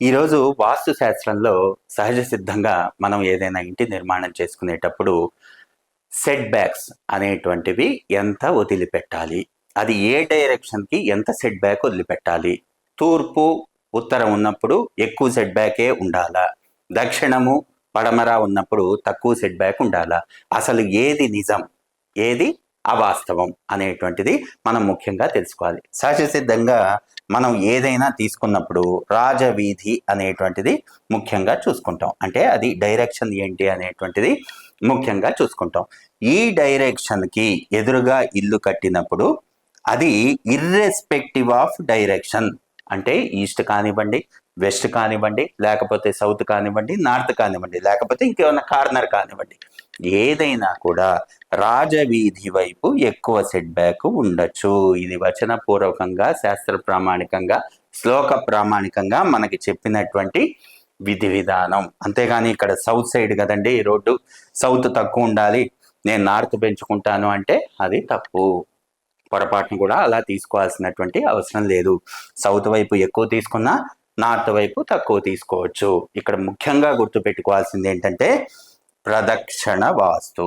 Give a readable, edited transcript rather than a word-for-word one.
ఈరోజు వాస్తు శాస్త్రంలో సహజ సిద్ధంగా మనం ఏదైనా ఇంటి నిర్మాణం చేసుకునేటప్పుడు సెట్ బ్యాక్స్ అనేటువంటివి ఎంత వదిలిపెట్టాలి, అది ఏ డైరెక్షన్కి ఎంత సెట్ బ్యాక్ వదిలిపెట్టాలి, తూర్పు ఉత్తరం ఉన్నప్పుడు ఎక్కువ సెట్ బ్యాకే ఉండాలా, దక్షిణము పడమర ఉన్నప్పుడు తక్కువ సెట్ బ్యాక్ ఉండాలా, అసలు ఏది నిజం ఏది అవాస్తవం అనేటువంటిది మనం ముఖ్యంగా తెలుసుకోవాలి. సహజ సిద్ధంగా మనం ఏదైనా తీసుకున్నప్పుడు రాజవీధి అనేటువంటిది ముఖ్యంగా చూసుకుంటాం. అంటే అది డైరెక్షన్ ఏంటి అనేటువంటిది ముఖ్యంగా చూసుకుంటాం. ఈ డైరెక్షన్కి ఎదురుగా ఇల్లు కట్టినప్పుడు అది ఇర్రెస్పెక్టివ్ ఆఫ్ డైరెక్షన్, అంటే ఈస్ట్ కానివ్వండి, వెస్ట్ కానివ్వండి, లేకపోతే సౌత్ కానివ్వండి, నార్త్ కానివ్వండి, లేకపోతే ఇంకేమైనా కార్నర్ కానివ్వండి, ఏదైనా కూడా రాజవీధి వైపు ఎక్కువ సెట్ బ్యాక్ ఉండొచ్చు. ఇది వచనపూర్వకంగా, శాస్త్ర ప్రామాణికంగా, శ్లోక ప్రామాణికంగా మనకి చెప్పినటువంటి విధి విధానం. అంతేగాని ఇక్కడ సౌత్ సైడ్ కదండి రోడ్డు, సౌత్ తక్కువ ఉండాలి, నేను నార్త్ పెంచుకుంటాను అంటే అది తప్పు. పొరపాటును కూడా అలా తీసుకోవాల్సినటువంటి అవసరం లేదు. సౌత్ వైపు ఎక్కువ తీసుకున్నా నార్త్ వైపు తక్కువ తీసుకోవచ్చు. ఇక్కడ ముఖ్యంగా గుర్తుపెట్టుకోవాల్సింది ఏంటంటే ప్రదక్షిణ వాస్తు.